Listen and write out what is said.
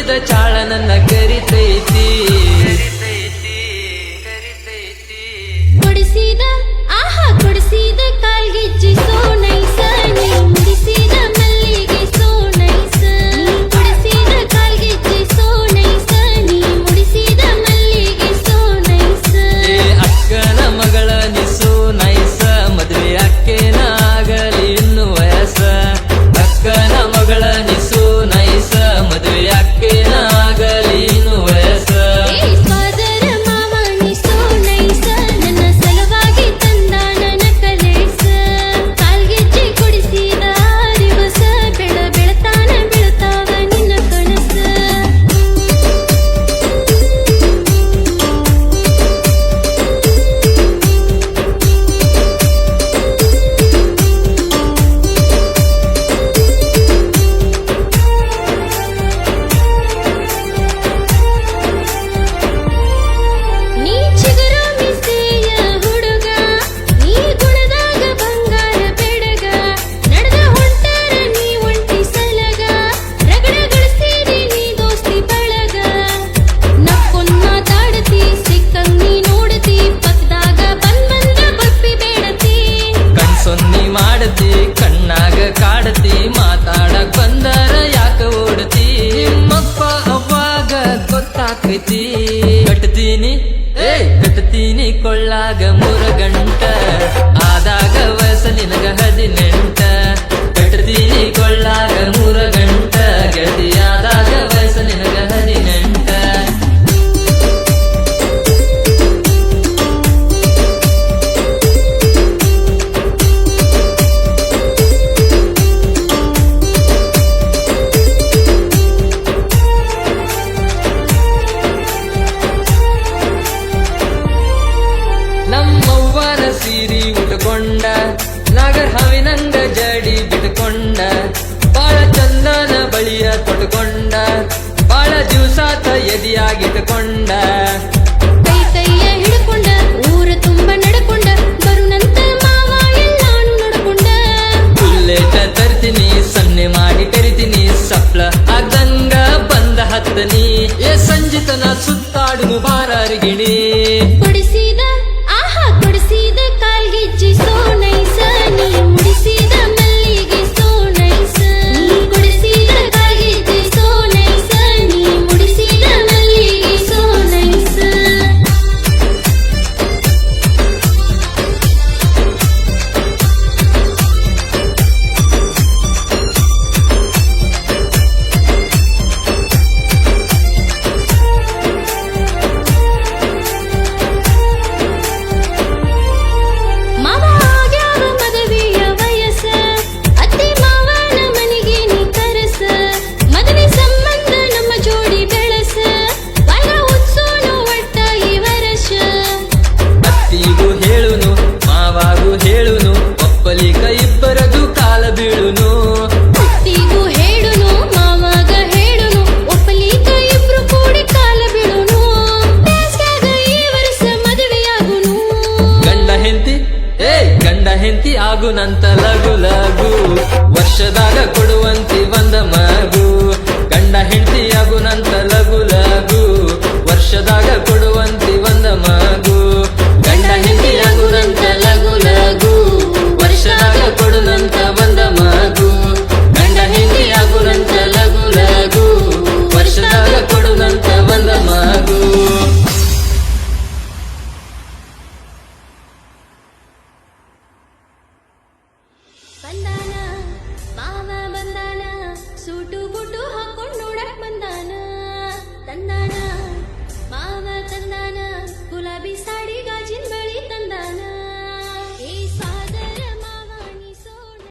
ನೋಡಿದ ಚಾಳ ನನ್ನ ಕರಿತೈತಿ ಕೊಡಿಸಿದ ಆಹಾ ಕೊಡಿಸಿದ ಕಾಲ್ಗೆಜ್ಜೆ ಸೋ ನೈಸ ನೀ ಮುಡಿಸಿದ ಮಲ್ಲಿಗೆ ಸೋ ನೈಸ ಕೊಡಿಸಿದ ಕಾಲ್ಗೆಜ್ಜೆ ಸೋ ನೈಸ ನೀ ಮುಡಿಸಿದ ಮಲ್ಲಿಗೆ ಸೋ ನೈಸ ಏ ಅಕ್ಕನ ಮಗಳ ನಿಸು ನೈಸ ಮದುವೆ ಅಕ್ಕೇನ ಆಗಲಿ ಇನ್ನು ವಯಸ್ಸ ಅಕ್ಕನ ಮಗಳ ನಿಸು ನೈಸ ಮದುವೆ ಅಕ್ಕೇನ ಆಗಲಿ ಇನ್ನು ವಯಸ್ಸ ಏ ಫಾದರ ಮಾವ ನೀ ಸೋ ನೈಸ ನನ್ನ ಸಲುವಾಗಿ ತಂದ ನನ್ನ ಕಲೇಸ ಕಾಲ್ಗೆಜ್ಜೆ ಕೊಡಿಸಿದ ದಿವಸ ಬೆಳತಾನ ಬೀಳ್ತಾವ ನಿನ್ನ ಕನಸ ನೀ ಚಿಗುರು ಮಿಸೆಯ ಹುಡುಗ ನೀ ಗುಣದಾಗ ಬಂಗಾರ ಬೆಡಗ ನಡೆದ ಹೊಂಟಾರ ನೀ ಒಂಟಿ ಸಲಗ ರಗಡಗಳಿಸ್ತೀರಿ ನೀ ದೋಸ್ತಿ ಬಳಗ ನಕ್ಕೊಂದ್ ಮಾತಾಡತಿ ಸಿಕ್ಕಂಗ್ ನೀ ನೋಡತಿ ಪಕ್ಕದಾಗ ಬಂದ ಬಪ್ಪಿ ಬೇಡತಿ ಕಣ್ಸೊನ್ನಿ ಮಾಡತಿ ಕಣ್ಣಾಗ ಕಾಡತಿ ಮಾತಾಡಕ್ ಬಂದರ ಯಾಕ ಓಡತಿ ನಿಮ್ಮಪ್ಪ ಅವಾಗ ಗೊತ್ತಾಕೈತಿ ಕಟ್ತೀನಿ ಕೊಳ್ಳಾಗ 3 ಗಂಟ ಆದಾಗ ವಯಸ್ಸ ನಿನಗ 18 ಕಟ್ತೀನಿ ಕೊಳ್ಳಾಗ 3 ಗಂಟ ಗತಿ ಆದಾಗ ವಯಸ್ಸ ನಿನಗ 18 ನಮ್ಮವ್ವನ ಸೀರಿ ಉಟ್ಕೊಂಡ ನಾಗರ್ ಹಾವಿನಂಗ ಜಡಿ ಬಿಟ್ಕೊಂಡ ಬಾಳ ಚಂದನ ಬಳಿಯ ತೊಟ್ಕೊಂಡ ಬಾಳ ದಿವಸಾತ ಎದಿಯಾಗಿಟ್ಕೊಂಡ ಕೈ ಕೈಯ ಹಿಡ್ಕೊಂಡ ಊರ ತುಂಬ ನಡ್ಕೊಂಡ ಬರುನಂತ ಮಾವ ಎಲ್ಲಾನು ನಡ್ಕೊಂಡ ಬುಲ್ಲೆಟ ತರ್ತೀನಿ ಸನ್ನೆ ಮಾಡಿ ಕರಿತೀನಿ ಸಪ್ಲ ಆಗ್ದಂಗ ಬಂದ ಹತ್ತನಿ ಏ ಸಂಜಿತನ ಸುತ್ತಾಡುನು ಬಾರರಿಗಿಣಿ ಕೊಡಿಸಿದ ಆಹಾ ಕೊಡಿಸಿದ ಕಾಲ್ಗೆಜ್ಜೆ ಸೋ ನೈಸ ನೀ ಮುಡಿಸಿದ ಮಲ್ಲಿಗೆ ಸೋ ನೈಸ ನೀ ಕೊಡಿಸಿದ ಕಾಲ್ಗೆಜ್ಜೆ ಸೋ ನೈಸ ನೀ ಮುಡಿಸಿದ ಮಲ್ಲಿಗೆ ಸೋ ನೈಸ ಮಾವ ಆಗ್ಯಾವ ಮದುವೆಯ ವಯಸ್ಸ ಅತ್ತಿ ಮಾವನ ಮನೆಗೆ ನೀ ಕರೆಸ ಮದುವೆ ಸಂಬಂಧ ನಮ್ಮ ಜೋಡಿ ಬೆಳಸ ಬಾಳ ಉತ್ಸೋನು ಒಟ್ಟ ಈ ವರ್ಷ ಅತ್ತಿಗೂ ಹೇಳುನು ಮಾವಾಗೂ ಹೇಳುನು ಒಪ್ಪಲಿಕ ಇಬ್ಬರದು ಕಾಲ ಬೀಳುನು ಅತ್ತಿಗೂ ಹೇಳುನು ಮಾವಾಗ ಹೇಳುನು ಒಪ್ಪಲಿಕ ಇಬ್ರು ಕೂಡಿ ಕಾಲ ಬೀಳುನು ಬೇಸ್ಗ್ಯಾಗ ಈ ವರ್ಷ ಮದುವೆಯಾಗುನು ಗಂಡ ಹೆಂತಿ ಆಗುನಂತಲ